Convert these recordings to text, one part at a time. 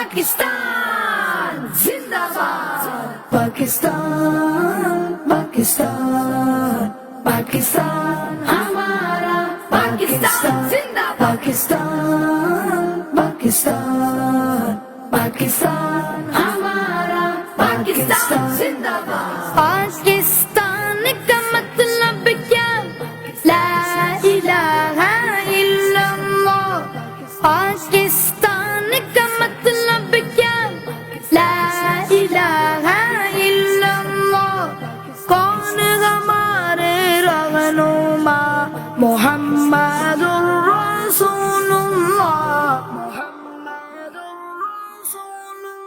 پاکستان زندہ باد. پاکستان پاکستان پاکستان ہمارا پاکستان زندہ باد. پاکستان پاکستان پاکستان ہمارا پاکستان زندہ باد. پاکستان کا مطلب کیا؟ لا الہ الا اللہ. پاکستان کا مطلب کیا؟ لا الہ الا اللہ. کون ہمارے رہنما؟ محمد الرسول اللہ.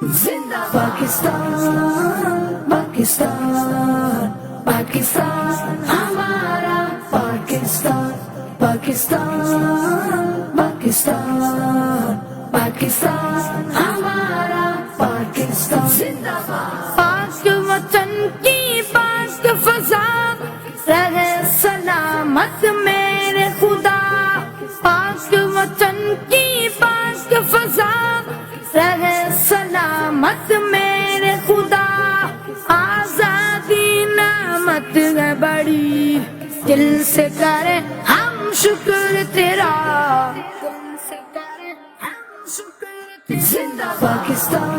زندہ باد. پاکستان پاکستان پاکستان ہمارا پاکستان پاکستان پاکستان پاکستان ہمارا پاکستان زندہ باد. پاک وطن کی پاک فضا رہے سلامت میرے خدا. پاک وطن کی پاک فضا رہے سلامت میرے خدا. آزادی نعمت ہے بڑی، دل سے کرے ہم شکر تیرا. زندہ باد. پاکستان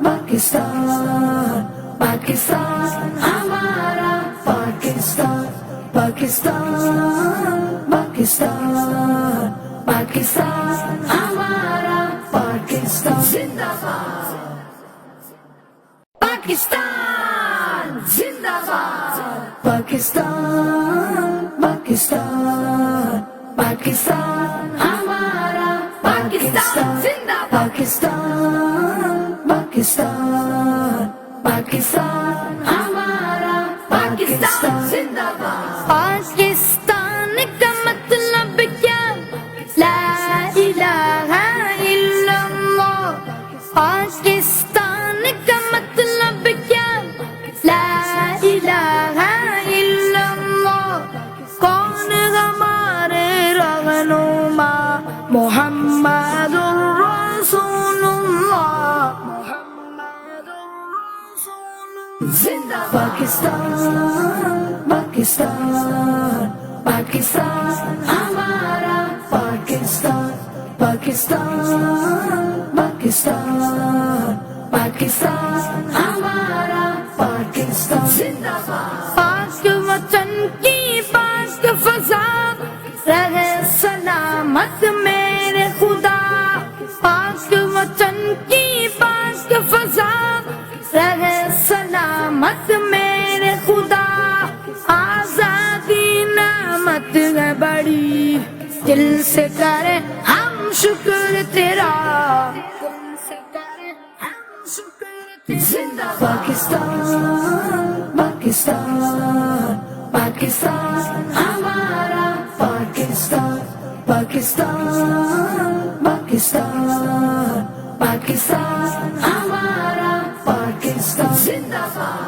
پاکستان پاکستان ہمارا پاکستان پاکستان پاکستان پاکستان ہمارا پاکستان زندہ باد. پاکستان زندہ باد. پاکستان پاکستان پاکستان ہمارا پاکستان زندہ باد. پاکستان پاکستان پاکستان ہمارا پاکستان زندہ باد. پاکستان کا مطلب کیا؟ لا الہ الا اللہ. پاکستان کا مطلب کیا؟ لا الہ الا اللہ. کون ہمارے رہنما؟ محمد الرسول اللہ. زندہ باد. پاکستان پاکستان پاکستان ہمارا پاکستان پاکستان پاکستان پاکستان ہمارا پاکستان زندہ باد. پاک وطن کی پاک فضا رہے سلامت میرے خدا. پاک وطن کی پاک فضا رہے سلامت میرے خدا. آزادی نعمت ہے بڑی، دل سے کرے ہم شکر تیرا. زندہ باد. پاکستان پاکستان پاکستان ہمارا پاکستان پاکستان پاکستان پاکستان ہمارا پاکستان زندہ باد.